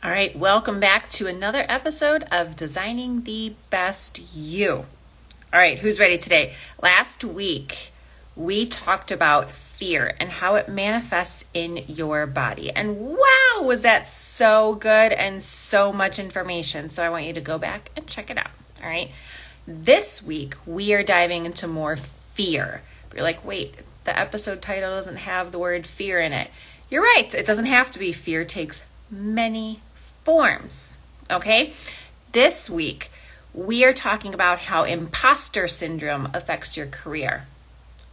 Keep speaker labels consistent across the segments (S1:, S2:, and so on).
S1: All right, welcome back to another episode of Designing the Best You. All right, who's ready today? Last week, we talked about fear and how it manifests in your body. And wow, was that so good and so much information. So I want you to go back and check it out. All right, this week, we are diving into more fear. You're like, wait, the episode title doesn't have the word fear in it. You're right, it doesn't have to be. Fear takes many forms, okay? This week, we are talking about how imposter syndrome affects your career.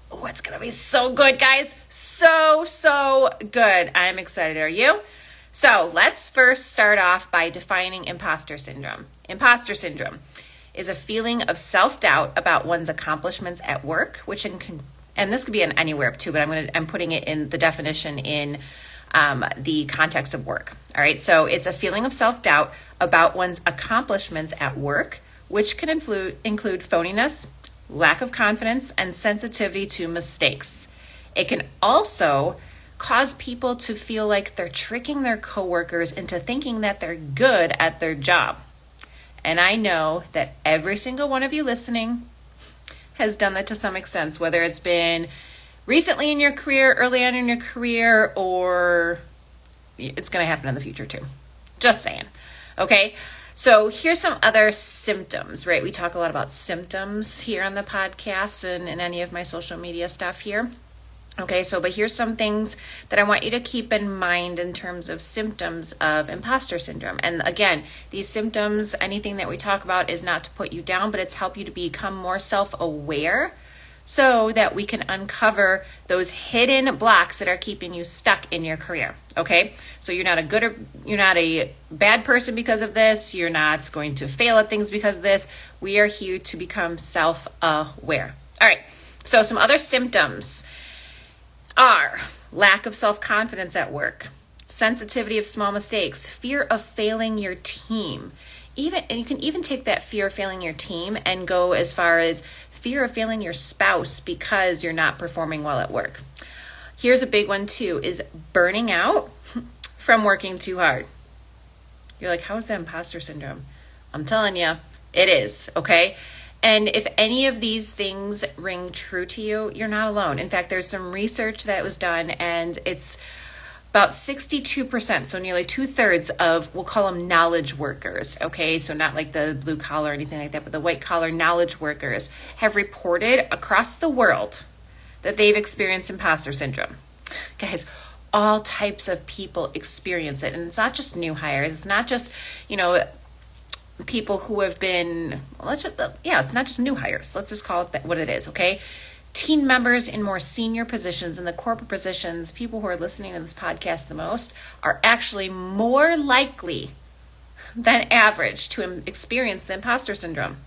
S1: Oh, it's going to be so good, guys. So good. I'm excited. Are you? So let's first start off by defining imposter syndrome. Imposter syndrome is a feeling of self-doubt about one's accomplishments at work, and this could be in anywhere too, but I'm putting it in the definition in the context of work. All right, so it's a feeling of self-doubt about one's accomplishments at work, which can include phoniness, lack of confidence, and sensitivity to mistakes. It can also cause people to feel like they're tricking their coworkers into thinking that they're good at their job. And I know that every single one of you listening has done that to some extent, whether it's been recently in your career, early on in your career, or it's going to happen in the future too. Just saying. Okay. So here's some other symptoms, right? We talk a lot about symptoms here on the podcast and in any of my social media stuff here. Okay, but here's some things that I want you to keep in mind in terms of symptoms of imposter syndrome. And again, these symptoms, anything that we talk about is not to put you down, but it's help you to become more self-aware so that we can uncover those hidden blocks that are keeping you stuck in your career. Okay, so you're not a bad person because of this. You're not going to fail at things because of this. We are here to become self-aware. All right, so some other symptoms are lack of self-confidence at work, sensitivity of small mistakes, fear of failing your team. And you can even take that fear of failing your team and go as far as fear of failing your spouse because you're not performing well at work. Here's a big one too, is burning out from working too hard. You're like, how is that imposter syndrome? I'm telling you, it is, okay? And if any of these things ring true to you, you're not alone. In fact, there's some research that was done, and it's about 62%, so nearly 2/3 of, we'll call them knowledge workers, okay? So not like the blue collar or anything like that, but the white collar knowledge workers have reported across the world that they've experienced imposter syndrome. Guys, all types of people experience it, and it's not just new hires. It's not just, people who have been, it's not just new hires. Let's just call it what it is, okay? Team members in more senior positions, in the corporate positions, people who are listening to this podcast the most, are actually more likely than average to experience the imposter syndrome,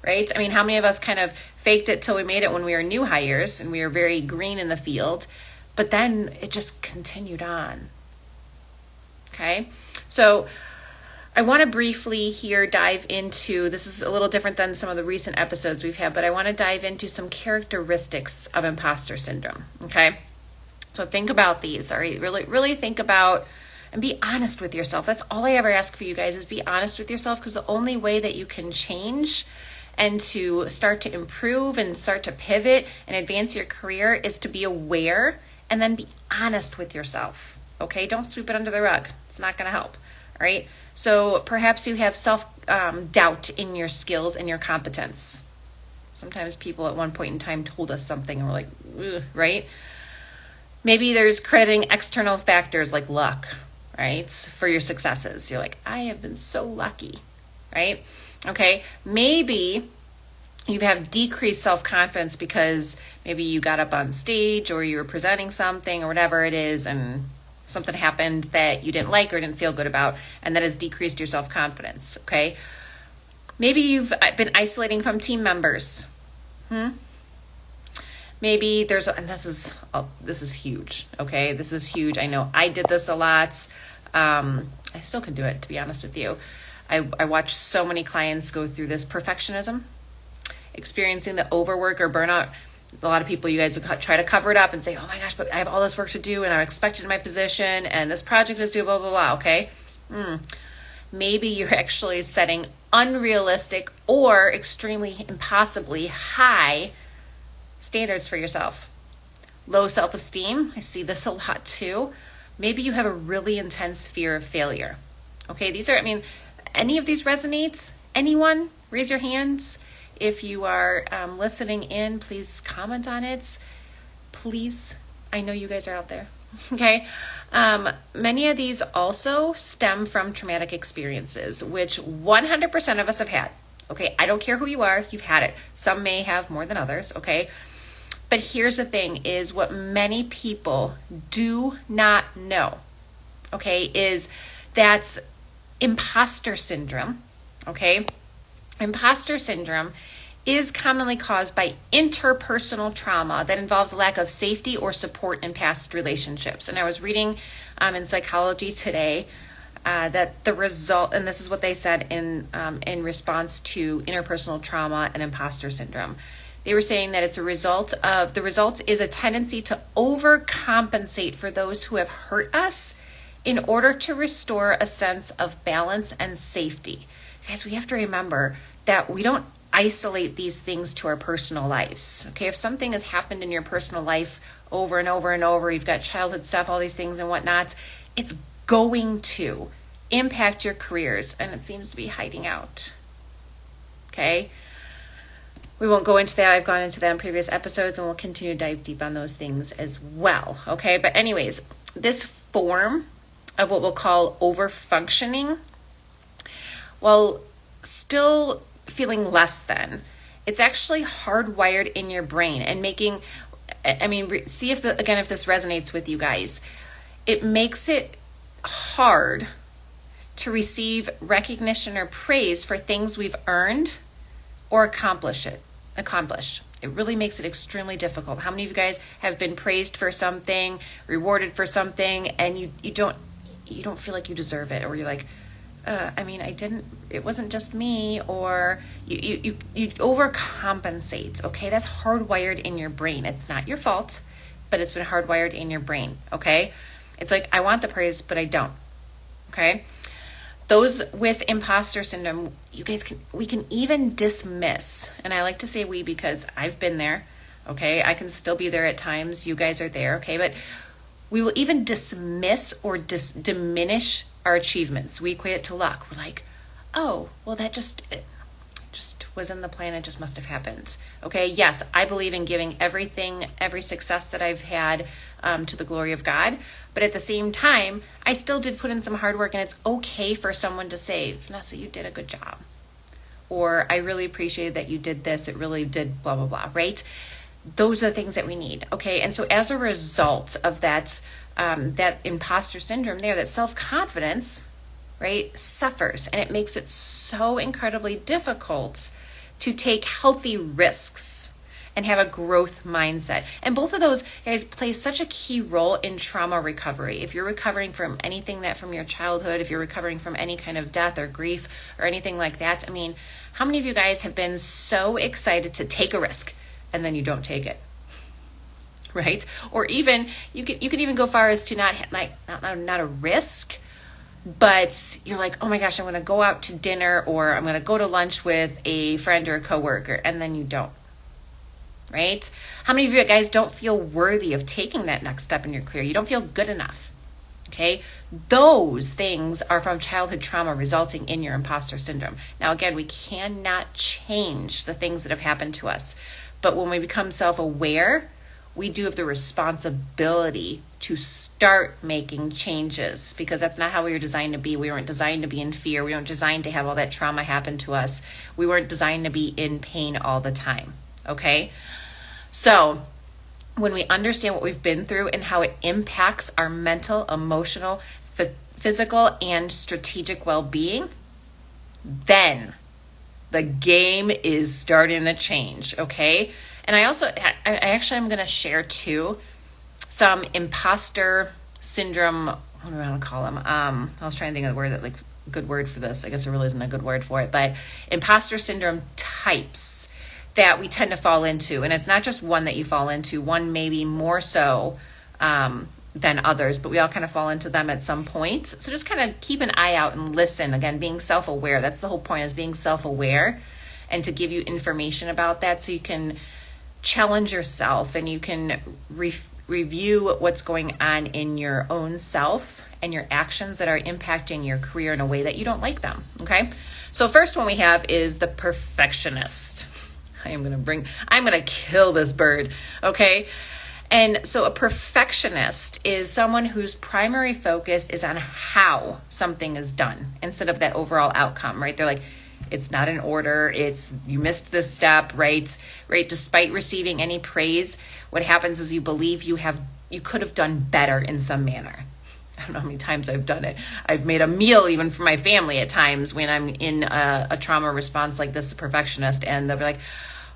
S1: right? I mean, how many of us kind of faked it till we made it when we were new hires and we were very green in the field, but then it just continued on, okay? So I want to briefly here dive into, this is a little different than some of the recent episodes we've had, but I want to dive into some characteristics of imposter syndrome, okay? So think about these, all right? Really think about and be honest with yourself. That's all I ever ask for you guys, is be honest with yourself, because the only way that you can change and to start to improve and start to pivot and advance your career is to be aware and then be honest with yourself, okay? Don't sweep it under the rug. It's not going to help, all right? So perhaps you have self-doubt in your skills and your competence. Sometimes people at one point in time told us something and we're like, ugh, right? Maybe there's crediting external factors like luck, right, for your successes. You're like, I have been so lucky, right? Okay, maybe you have decreased self-confidence because maybe you got up on stage or you were presenting something or whatever it is, and something happened that you didn't like or didn't feel good about, and that has decreased your self-confidence, okay? Maybe you've been isolating from team members. Maybe there's, and this is huge, okay? This is huge. I know I did this a lot. I still can do it, to be honest with you. I watch so many clients go through this perfectionism, experiencing the overwork or burnout. A lot of people, you guys will try to cover it up and say, oh my gosh, but I have all this work to do and I'm expected in my position and this project is due, blah, blah, blah, okay? Maybe you're actually setting unrealistic or extremely impossibly high standards for yourself. Low self-esteem, I see this a lot too. Maybe you have a really intense fear of failure. Okay, any of these resonates? Anyone? Raise your hands. If you are listening in, please comment on it. Please, I know you guys are out there. Okay. Many of these also stem from traumatic experiences, which 100% of us have had. Okay. I don't care who you are. You've had it. Some may have more than others. Okay. But here's the thing is what many people do not know. Okay. Is that's imposter syndrome. Okay. Imposter syndrome is commonly caused by interpersonal trauma that involves a lack of safety or support in past relationships. And I was reading in Psychology Today that the result, and this is what they said in response to interpersonal trauma and imposter syndrome. They were saying that the result is a tendency to overcompensate for those who have hurt us in order to restore a sense of balance and safety. Guys, we have to remember that we don't isolate these things to our personal lives. Okay, if something has happened in your personal life over and over and over, you've got childhood stuff, all these things and whatnot, it's going to impact your careers, and it seems to be hiding out. Okay, we won't go into that. I've gone into that in previous episodes, and we'll continue to dive deep on those things as well. Okay, but anyways, this form of what we'll call overfunctioning, well, still feeling less than, it's actually hardwired in your brain and see if this resonates with you guys. It makes it hard to receive recognition or praise for things we've earned or accomplished. It really makes it extremely difficult. How many of you guys have been praised for something, rewarded for something, and you don't feel like you deserve it, or you're like, it wasn't just me, or you overcompensate, okay? That's hardwired in your brain. It's not your fault, but it's been hardwired in your brain, okay? It's like, I want the praise, but I don't, okay? Those with imposter syndrome, we can even dismiss, and I like to say we because I've been there, okay? I can still be there at times. You guys are there, okay? But we will even dismiss or diminish our achievements. We equate it to luck. We're like, oh, well, it just was in the plan. It just must have happened. Okay. Yes, I believe in giving every success that I've had to the glory of God. But at the same time, I still did put in some hard work, and it's okay for someone to say, Vanessa, you did a good job. Or I really appreciated that you did this. It really did blah, blah, blah, right? Those are the things that we need. Okay. And so as a result of that imposter syndrome there, that self-confidence, right, suffers, and it makes it so incredibly difficult to take healthy risks and have a growth mindset. And both of those, guys, play such a key role in trauma recovery. If you're recovering from anything from your childhood, if you're recovering from any kind of death or grief or anything like that, how many of you guys have been so excited to take a risk and then you don't take it? Right? Or even you can even go far as to not a risk, but you're like, oh my gosh, I'm going to go out to dinner, or I'm going to go to lunch with a friend or a coworker, and then you don't. Right? How many of you guys don't feel worthy of taking that next step in your career? You don't feel good enough. Okay? Those things are from childhood trauma resulting in your imposter syndrome. Now, again, we cannot change the things that have happened to us, but when we become self-aware, we do have the responsibility to start making changes, because that's not how we were designed to be. We weren't designed to be in fear. We weren't designed to have all that trauma happen to us. We weren't designed to be in pain all the time, okay? So when we understand what we've been through and how it impacts our mental, emotional, physical, and strategic well-being, then the game is starting to change, okay? And I actually am going to share too some imposter syndrome. What do I want to call them? I was trying to think of the word good word for this. I guess there really isn't a good word for it, but imposter syndrome types that we tend to fall into. And it's not just one that you fall into, one maybe more so than others, but we all kind of fall into them at some point. So just kind of keep an eye out and listen. Again, being self-aware. That's the whole point, is being self-aware, and to give you information about that so you can challenge yourself and you can review what's going on in your own self and your actions that are impacting your career in a way that you don't like them. Okay. So first one we have is the perfectionist. I'm going to kill this bird. Okay. And so a perfectionist is someone whose primary focus is on how something is done instead of that overall outcome, right? They're like, it's not in order. You missed this step, right? Right. Despite receiving any praise, what happens is you believe you could have done better in some manner. I don't know how many times I've done it. I've made a meal even for my family at times when I'm in a trauma response like this, perfectionist, and they'll be like,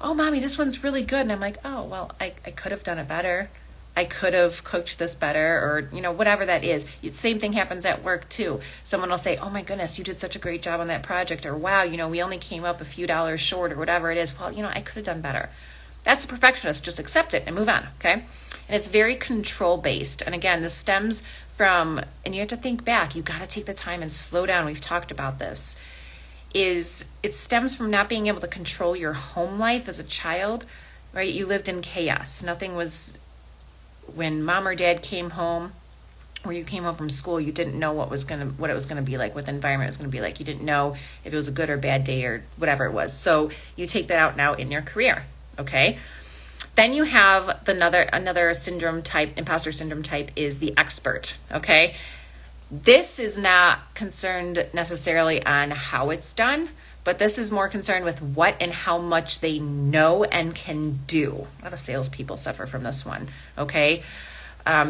S1: oh, mommy, this one's really good. And I'm like, oh, well, I could have done it better. I could have cooked this better, or, whatever that is. Same thing happens at work too. Someone will say, oh my goodness, you did such a great job on that project, or wow, we only came up a few dollars short, or whatever it is. Well, I could have done better. That's a perfectionist. Just accept it and move on. Okay. And it's very control based. And again, this stems from, and you have to think back, you got to take the time and slow down. We've talked about this. It stems from not being able to control your home life as a child, right? You lived in chaos. Nothing was, when mom or dad came home, or you came home from school, you didn't know what it was gonna be like, what the environment was gonna be like. You didn't know if it was a good or bad day or whatever it was. So you take that out now in your career, okay? Then you have another syndrome type, imposter syndrome type, is the expert, okay? This is not concerned necessarily on how it's done, but this is more concerned with what and how much they know and can do. A lot of salespeople suffer from this one, okay?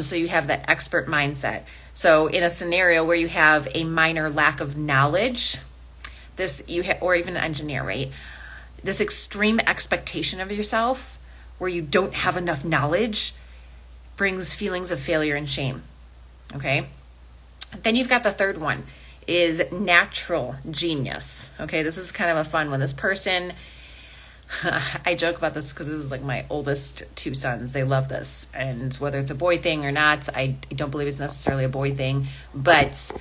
S1: So you have that expert mindset. So in a scenario where you have a minor lack of knowledge, or even an engineer, right? This extreme expectation of yourself where you don't have enough knowledge brings feelings of failure and shame, okay? Then you've got the third one, is natural genius. Okay, this is kind of a fun one. This person, I joke about this because this is like my oldest two sons. They love this. And whether it's a boy thing or not, I don't believe it's necessarily a boy thing. But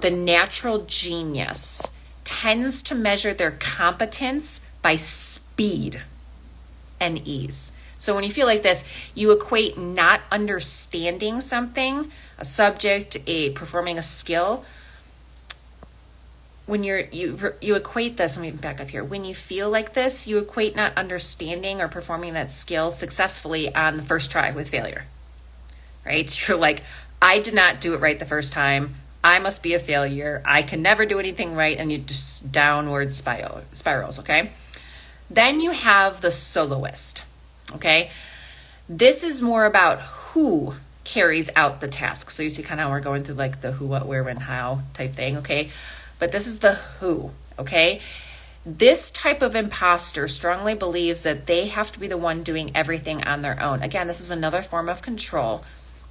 S1: the natural genius tends to measure their competence by speed and ease. So when you feel like this, you equate not understanding something, a subject, performing a skill. When you equate this, let me back up here. When you feel like this, you equate not understanding or performing that skill successfully on the first try with failure, right? You're like, I did not do it right the first time. I must be a failure. I can never do anything right. And you just downward spirals, okay? Then you have the soloist, okay? This is more about who carries out the task. So you see kind of how we're going through like the who, what, where, when, how type thing, okay? But this is the who, okay? This type of imposter strongly believes that they have to be the one doing everything on their own. Again, this is another form of control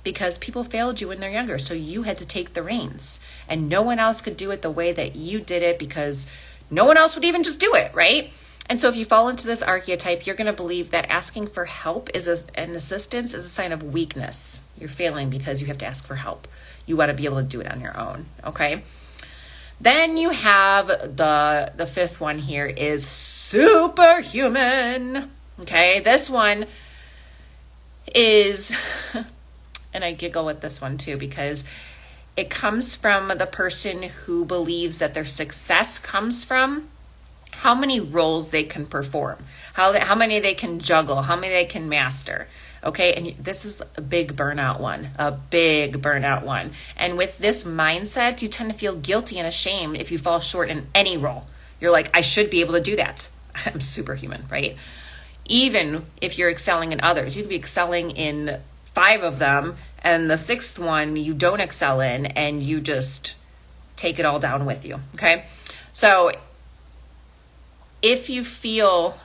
S1: because people failed you when they're younger, so you had to take the reins. And no one else could do it the way that you did it because no one else would even just do it, right? And so if you fall into this archetype, you're going to believe that asking for help and assistance is a sign of weakness. You're failing because you have to ask for help. You want to be able to do it on your own, okay? Then you have the fifth one here is superhuman. Okay, this one is, and I giggle with this one too because it comes from the person who believes that their success comes from how many roles they can perform, how many they can juggle, how many they can master. Okay, and this is a big burnout one. And with this mindset, you tend to feel guilty and ashamed if you fall short in any role. You're like, I should be able to do that. I'm superhuman, right? Even if you're excelling in others, you could be excelling in 5 of them, and the 6th one you don't excel in, and you just take it all down with you, okay? So if you feel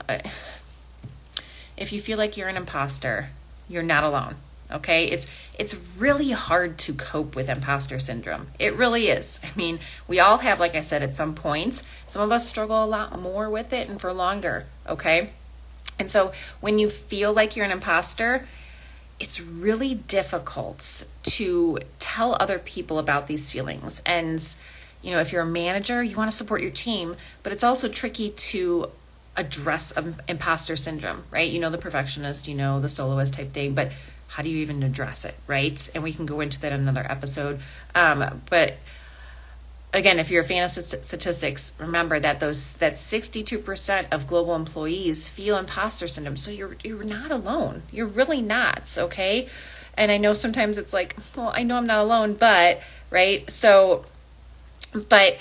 S1: like you're an imposter, you're not alone, okay? It's really hard to cope with imposter syndrome. It really is. I mean, we all have, like I said, at some points. Some of us struggle a lot more with it and for longer, okay? And so when you feel like you're an imposter, it's really difficult to tell other people about these feelings. And, if you're a manager, you want to support your team, but it's also tricky to address imposter syndrome, right? The perfectionist, the soloist type thing, but how do you even address it, right? And we can go into that in another episode. But again, if you're a fan of statistics, remember that that 62% of global employees feel imposter syndrome. So you're not alone. You're really not, okay? And I know sometimes it's like, well, I know I'm not alone, but, right? But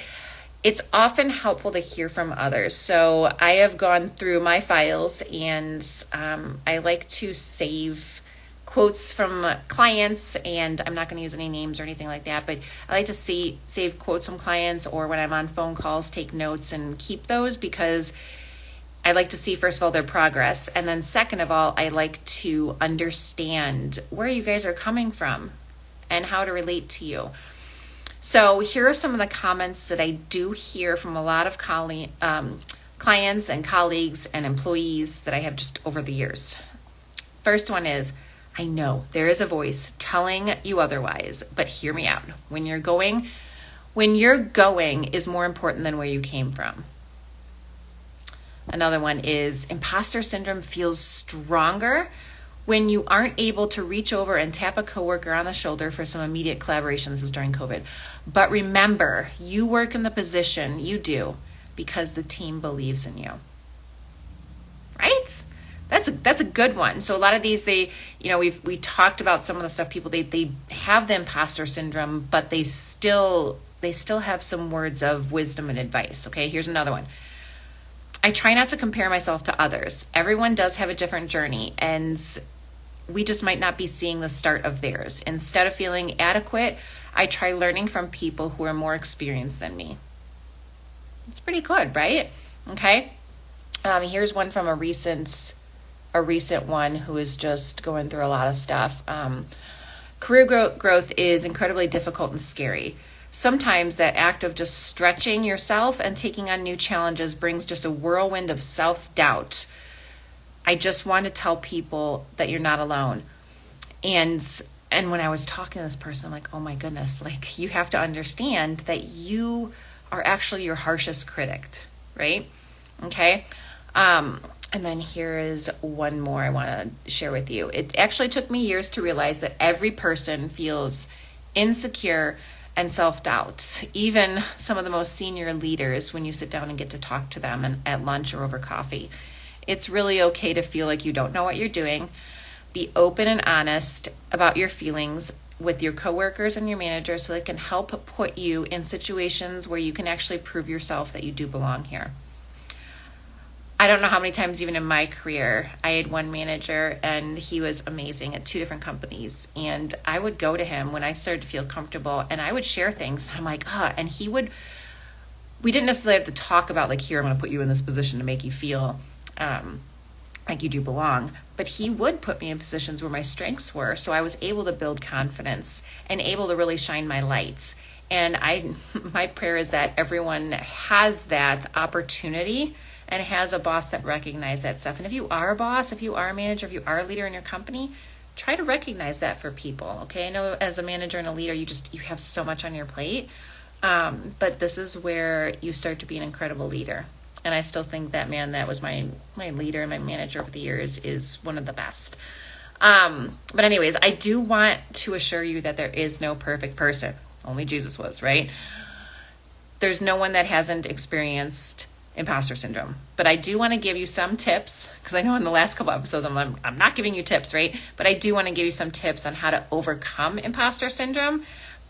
S1: it's often helpful to hear from others. So I have gone through my files, and I like to save quotes from clients, and I'm not going to use any names or anything like that, but I like to save quotes from clients, or when I'm on phone calls, take notes and keep those, because I like to see, first of all, their progress. And then second of all, I like to understand where you guys are coming from and how to relate to you. So here are some of the comments that I do hear from a lot of clients and colleagues and employees that I have just over the years. First one is, I know there is a voice telling you otherwise, but hear me out. When you're going is more important than where you came from. Another one is, imposter syndrome feels stronger when you aren't able to reach over and tap a coworker on the shoulder for some immediate collaboration. This was during COVID. But remember, you work in the position you do because the team believes in you. Right? That's a good one. So a lot of these, we talked about some of the stuff people, they have the imposter syndrome, but they still have some words of wisdom and advice. Okay, here's another one. I try not to compare myself to others. Everyone does have a different journey, and we just might not be seeing the start of theirs. Instead of feeling adequate, I try learning from people who are more experienced than me. It's pretty good, right? Okay. Here's one from a recent one who is just going through a lot of stuff. Career growth is incredibly difficult and scary. Sometimes that act of just stretching yourself and taking on new challenges brings just a whirlwind of self-doubt. I just want to tell people that you're not alone. And when I was talking to this person, I'm like, oh my goodness, like, you have to understand that you are actually your harshest critic, right? Okay. And then here is one more I want to share with you. It actually took me years to realize that every person feels insecure and self-doubt. Even some of the most senior leaders, when you sit down and get to talk to them and at lunch or over coffee, it's really okay to feel like you don't know what you're doing. Be open and honest about your feelings with your coworkers and your manager so they can help put you in situations where you can actually prove yourself that you do belong here. I don't know how many times, even in my career, I had one manager and he was amazing at 2 different companies. And I would go to him when I started to feel comfortable and I would share things. I'm like, and we didn't necessarily have to talk about like, here, I'm going to put you in this position to make you feel like you do belong. But he would put me in positions where my strengths were. So I was able to build confidence and able to really shine my lights. And my prayer is that everyone has that opportunity and has a boss that recognizes that stuff. And if you are a boss, if you are a manager, if you are a leader in your company, try to recognize that for people, okay? I know as a manager and a leader, you have so much on your plate, but this is where you start to be an incredible leader. And I still think that man that was my leader and my manager over the years is one of the best. But anyways, I do want to assure you that there is no perfect person. Only Jesus was, right? There's no one that hasn't experienced imposter syndrome. But I do want to give you some tips, because I know in the last couple episodes I'm not giving you tips, right? But I do want to give you some tips on how to overcome imposter syndrome.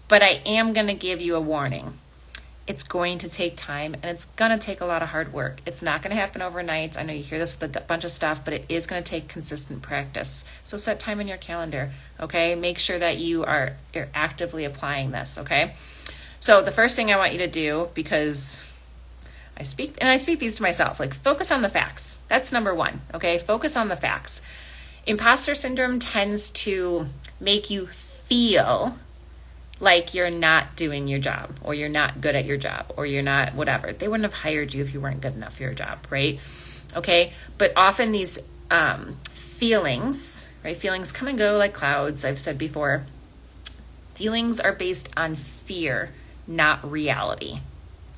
S1: But I am going to give you a warning. It's going to take time and it's going to take a lot of hard work. It's not going to happen overnight. I know you hear this with a bunch of stuff, but it is going to take consistent practice. So set time in your calendar, okay? Make sure that you're actively applying this, okay? So the first thing I want you to do, because I speak these to myself, like, focus on the facts. That's number one, okay? Focus on the facts. Imposter syndrome tends to make you feel like you're not doing your job, or you're not good at your job, or you're not whatever. They wouldn't have hired you if you weren't good enough for your job, right? Okay? But often these feelings, right? Feelings come and go like clouds, I've said before. Feelings are based on fear, not reality,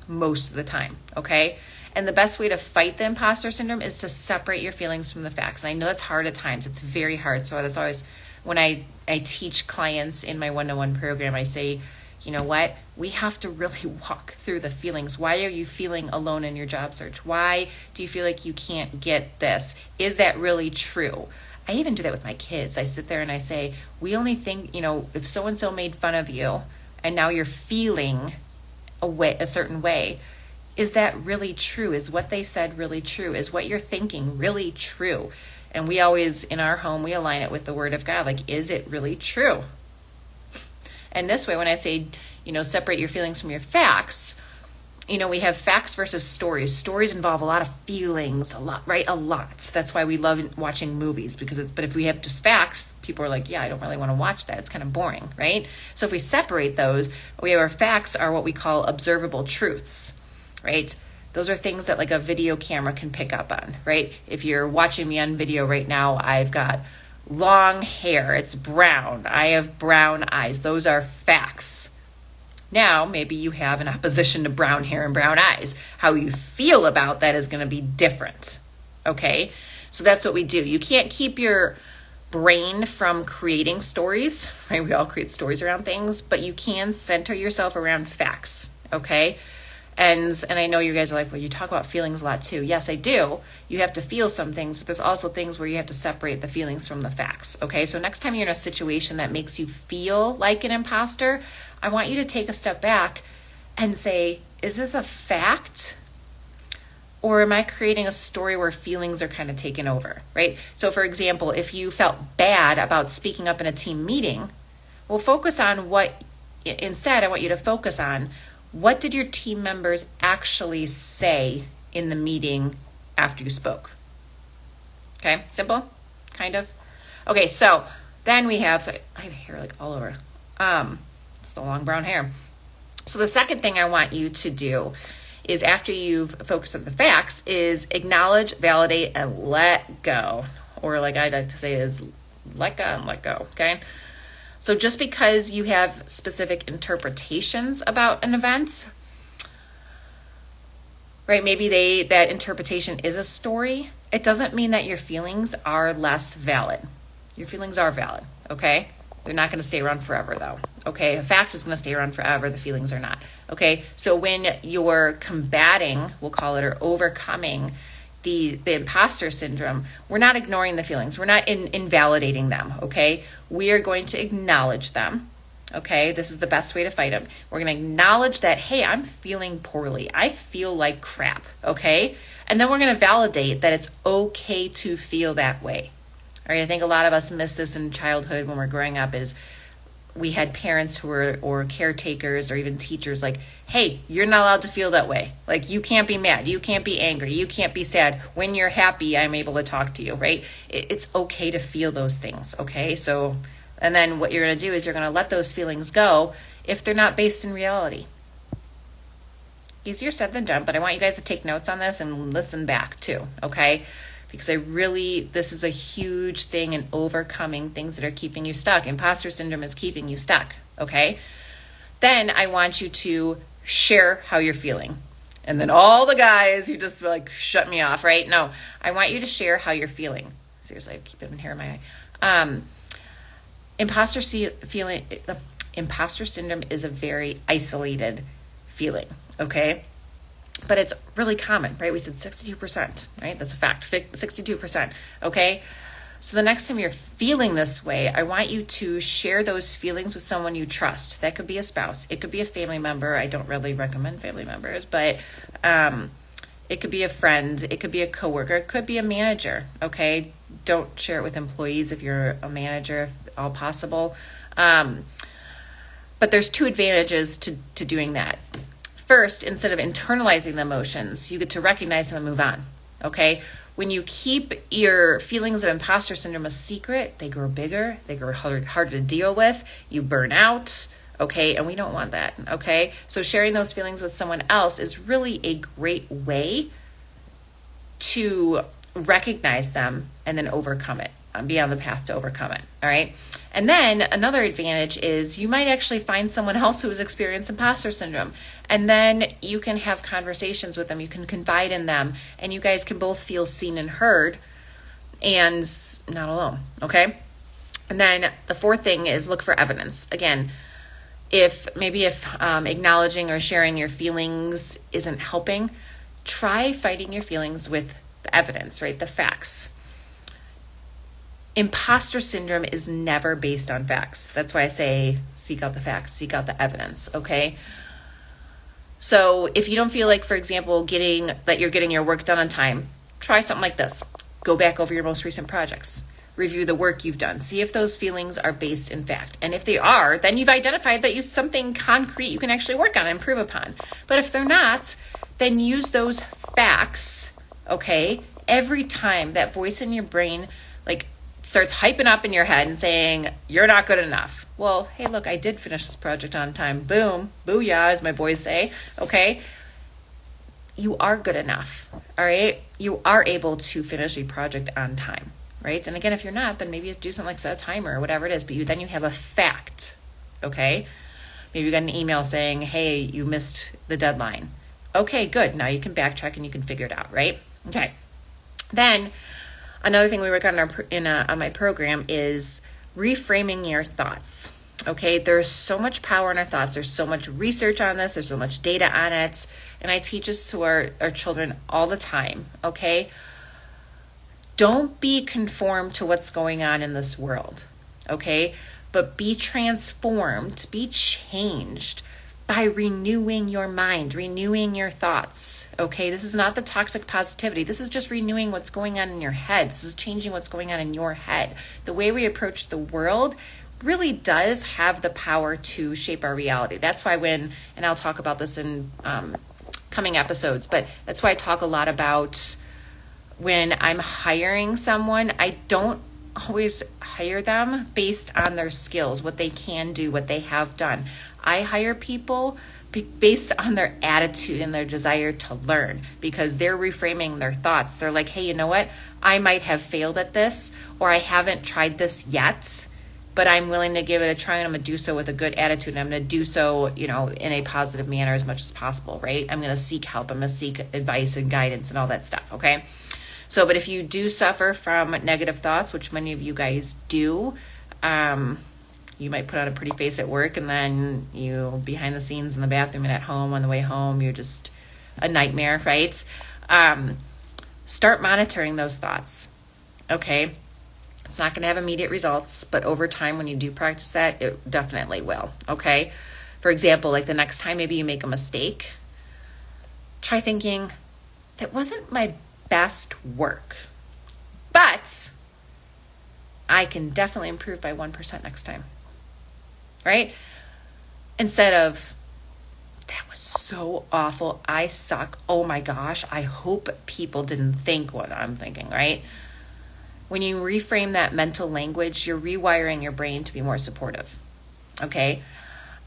S1: most of the time, okay? And the best way to fight the imposter syndrome is to separate your feelings from the facts. And I know that's hard at times. It's very hard. So that's always, when I teach clients in my one-on-one program, I say, you know what? We have to really walk through the feelings. Why are you feeling alone in your job search? Why do you feel like you can't get this? Is that really true? I even do that with my kids. I sit there and I say, we only think, if so-and-so made fun of you and now you're feeling a certain way, is that really true? Is what they said really true? Is what you're thinking really true? And we always, in our home, we align it with the word of God. Like, is it really true? And this way, when I say, separate your feelings from your facts, we have facts versus stories. Stories involve a lot of feelings, a lot, right? A lot. That's why we love watching movies, but if we have just facts, people are like, yeah, I don't really want to watch that. It's kind of boring, right? So if we separate those, our facts are what we call observable truths, right? Those are things that like a video camera can pick up on, right? If you're watching me on video right now, I've got long hair. It's brown. I have brown eyes. Those are facts. Now, maybe you have an opposition to brown hair and brown eyes. How you feel about that is going to be different, okay? So that's what we do. You can't keep your brain from creating stories, right? We all create stories around things, but you can center yourself around facts, okay? And I know you guys are like, well, you talk about feelings a lot too. Yes, I do. You have to feel some things, but there's also things where you have to separate the feelings from the facts, okay? So next time you're in a situation that makes you feel like an imposter, I want you to take a step back and say, is this a fact? Or am I creating a story where feelings are kind of taken over, right? So for example, if you felt bad about speaking up in a team meeting, well, focus on instead, I want you to focus on what did your team members actually say in the meeting after you spoke? Okay, simple, kind of. Okay, so then I have hair like all over. It's the long brown hair. So the second thing I want you to do is, after you've focused on the facts, is acknowledge, validate, and let go. Or like I like to say is let go and let go, okay? So just because you have specific interpretations about an event, right, maybe that interpretation is a story, it doesn't mean that your feelings are less valid. Your feelings are valid, okay? They're not going to stay around forever, though, okay? A fact is going to stay around forever. The feelings are not, okay? So when you're combating, we'll call it, or overcoming the imposter syndrome, we're not ignoring the feelings. We're not invalidating them, okay? We are going to acknowledge them, okay? This is the best way to fight them. We're going to acknowledge that, hey, I'm feeling poorly. I feel like crap, okay? And then we're going to validate that it's okay to feel that way. All right, I think a lot of us miss this in childhood when we're growing up, is we had parents who were, or caretakers or even teachers, like, hey, you're not allowed to feel that way. Like, you can't be mad. You can't be angry. You can't be sad. When you're happy, I'm able to talk to you, right? It's okay to feel those things, okay? So, and then what you're going to do is you're going to let those feelings go if they're not based in reality. Easier said than done, but I want you guys to take notes on this and listen back too, okay? Because this is a huge thing in overcoming things that are keeping you stuck. Imposter syndrome is keeping you stuck, okay? Then I want you to share how you're feeling. And then all the guys, you just like shut me off, right? No, I want you to share how you're feeling. Seriously, I keep having hair in my eye. Imposter syndrome is a very isolated feeling, okay? But it's really common, right? We said 62%, right? That's a fact, 62%, okay? So the next time you're feeling this way, I want you to share those feelings with someone you trust. That could be a spouse. It could be a family member. I don't really recommend family members, but it could be a friend. It could be a coworker. It could be a manager, okay? Don't share it with employees if you're a manager, if all possible. But there's two advantages to doing that. First, instead of internalizing the emotions, you get to recognize them and move on, okay? When you keep your feelings of imposter syndrome a secret, they grow bigger, they grow harder to deal with, you burn out, okay? And we don't want that, okay? So sharing those feelings with someone else is really a great way to recognize them, and then overcome it. Be on the path to overcome it. All right. And then another advantage is you might actually find someone else who has experienced imposter syndrome. And then you can have conversations with them. You can confide in them. And you guys can both feel seen and heard and not alone. Okay. And then the fourth thing is look for evidence. Again, if acknowledging or sharing your feelings isn't helping, try fighting your feelings with the evidence, right? The facts. Imposter syndrome is never based on facts. That's why I say seek out the facts, seek out the evidence, okay? So if you don't feel like, for example, that you're getting your work done on time, try something like this. Go back over your most recent projects. Review the work you've done. See if those feelings are based in fact. And if they are, then you've identified that you something concrete you can actually work on and improve upon. But if they're not, then use those facts, okay? Every time that voice in your brain starts hyping up in your head and saying, you're not good enough. Well, hey, look, I did finish this project on time. Boom, booyah, as my boys say, okay? You are good enough, all right? You are able to finish a project on time, right? And again, if you're not, then maybe you do something like set a timer or whatever it is, but then you have a fact, okay? Maybe you got an email saying, hey, you missed the deadline. Okay, good. Now you can backtrack and you can figure it out, right? Okay. Then another thing we work on on my program is reframing your thoughts. Okay, there's so much power in our thoughts. There's so much research on this. There's so much data on it. And I teach this to our children all the time. Okay, don't be conformed to what's going on in this world. Okay, but be transformed, be changed by renewing your mind, renewing your thoughts, okay? This is not the toxic positivity. This is just renewing what's going on in your head. This is changing what's going on in your head. The way we approach the world really does have the power to shape our reality. That's why and I'll talk about this in coming episodes, but that's why I talk a lot about when I'm hiring someone, I don't always hire them based on their skills, what they can do, what they have done. I hire people based on their attitude and their desire to learn because they're reframing their thoughts. They're like, hey, you know what? I might have failed at this or I haven't tried this yet, but I'm willing to give it a try and I'm going to do so with a good attitude. And I'm going to do so, in a positive manner as much as possible, right? I'm going to seek help. I'm going to seek advice and guidance and all that stuff, okay? So, but if you do suffer from negative thoughts, which many of you guys do, you might put on a pretty face at work and then you behind the scenes in the bathroom and at home on the way home, you're just a nightmare, right? Start monitoring those thoughts, okay? It's not going to have immediate results, but over time when you do practice that, it definitely will, okay? For example, like the next time maybe you make a mistake, try thinking, that wasn't my best work, but I can definitely improve by 1% next time. Right? Instead of, that was so awful. I suck. Oh my gosh. I hope people didn't think what I'm thinking, right? When you reframe that mental language, you're rewiring your brain to be more supportive. Okay?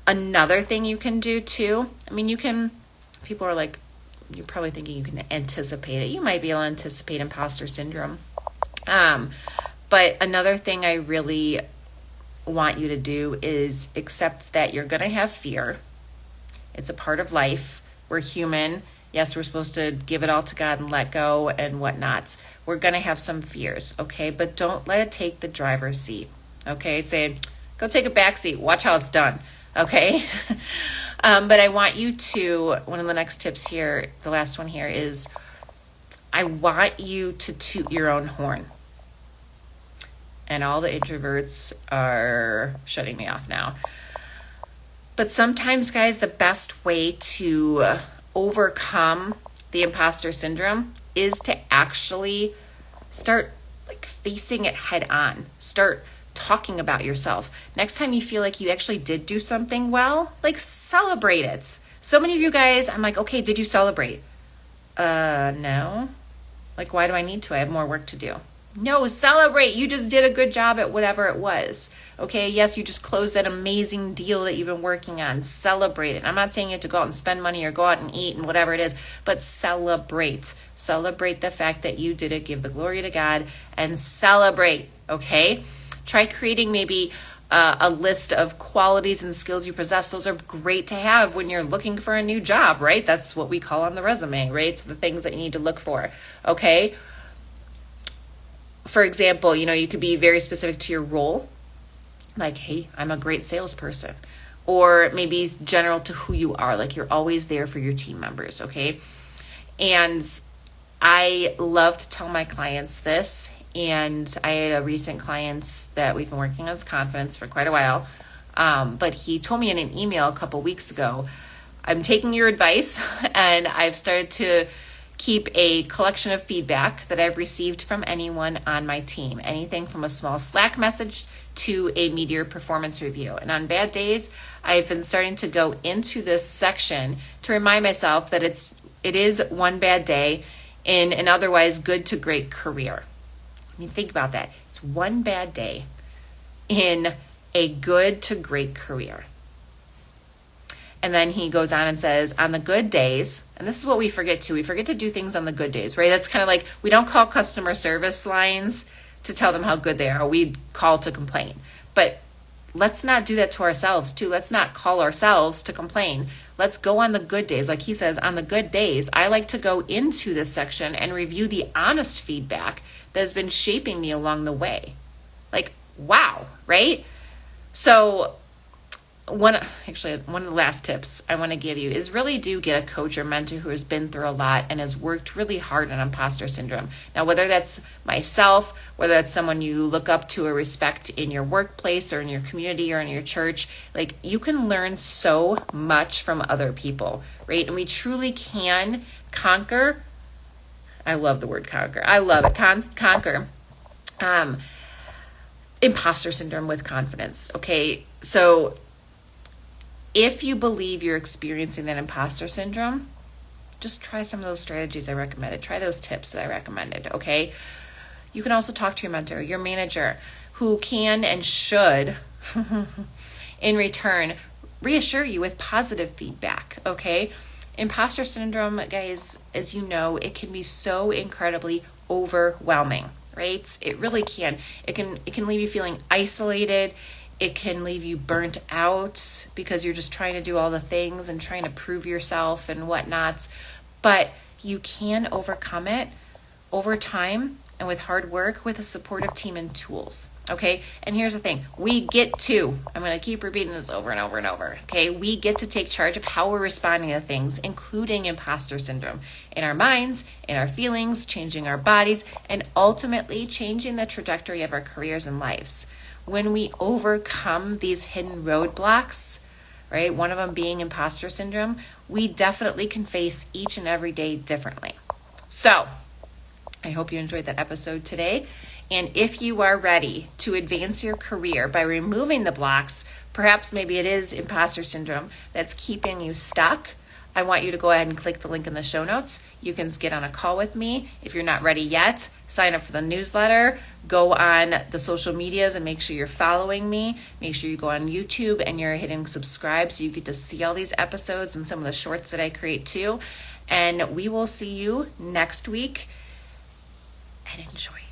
S1: Another thing you can do too, people are like, you're probably thinking you can anticipate it. You might be able to anticipate imposter syndrome. But another thing I really want you to do is accept that you're going to have fear. It's a part of life. We're human. Yes, we're supposed to give it all to God and let go and whatnot. We're going to have some fears, okay? But don't let it take the driver's seat, okay? Say, go take a back seat. Watch how it's done, okay? But I want you to, one of the next tips here, the last one here is, I want you to toot your own horn. And all the introverts are shutting me off now. But sometimes, guys, the best way to overcome the imposter syndrome is to actually start facing it head on. Start talking about yourself. Next time you feel like you actually did do something well, celebrate it. So many of you guys, I'm like, okay, did you celebrate? No. Why do I need to? I have more work to do. No, celebrate. You just did a good job at whatever it was. Okay, yes, you just closed that amazing deal that you've been working on. Celebrate it. I'm not saying you have to go out and spend money or go out and eat and whatever it is, but celebrate. Celebrate the fact that you did it. Give the glory to God and celebrate. Okay, try creating maybe a list of qualities and skills you possess. Those are great to have when you're looking for a new job, right? That's what we call on the resume, right? So the things that you need to look for. Okay. For example, you could be very specific to your role. Like, hey, I'm a great salesperson. Or maybe general to who you are. Like, you're always there for your team members, okay? And I love to tell my clients this. And I had a recent client that we've been working on his confidence for quite a while. But he told me in an email a couple weeks ago, I'm taking your advice and I've started to keep a collection of feedback that I've received from anyone on my team, anything from a small Slack message to a mid-year performance review. And on bad days, I've been starting to go into this section to remind myself that it is one bad day in an otherwise good to great career. I mean, think about that. It's one bad day in a good to great career. And then he goes on and says, on the good days, and this is what we forget too, we forget to do things on the good days, right? That's kind of like, we don't call customer service lines to tell them how good they are. We call to complain. But let's not do that to ourselves too. Let's not call ourselves to complain. Let's go on the good days. Like he says, on the good days, I like to go into this section and review the honest feedback that has been shaping me along the way. Like, wow, right? So one of the last tips I want to give you is really do get a coach or mentor who has been through a lot and has worked really hard on imposter syndrome. Now, whether that's myself, whether that's someone you look up to or respect in your workplace or in your community or in your church, like you can learn so much from other people, right? And we truly can conquer. I love the word conquer. I love it. Conquer imposter syndrome with confidence. Okay, so if you believe you're experiencing that imposter syndrome, just try some of those strategies I recommended. Try those tips that I recommended, okay? You can also talk to your mentor, your manager, who can and should, in return, reassure you with positive feedback, okay? Imposter syndrome, guys, as you know, it can be so incredibly overwhelming, right? It really can. It can leave you feeling isolated. It can leave you burnt out because you're just trying to do all the things and trying to prove yourself and whatnot. But you can overcome it over time and with hard work with a supportive team and tools. Okay. And here's the thing. I'm going to keep repeating this over and over and over. Okay. We get to take charge of how we're responding to things, including imposter syndrome in our minds, in our feelings, changing our bodies, and ultimately changing the trajectory of our careers and lives. When we overcome these hidden roadblocks, right, one of them being imposter syndrome, we definitely can face each and every day differently. So I hope you enjoyed that episode today. And if you are ready to advance your career by removing the blocks, perhaps maybe it is imposter syndrome that's keeping you stuck, I want you to go ahead and click the link in the show notes. You can get on a call with me. If you're not ready yet, sign up for the newsletter. Go on the social medias and make sure you're following me. Make sure you go on YouTube and you're hitting subscribe so you get to see all these episodes and some of the shorts that I create too. And we will see you next week. And enjoy.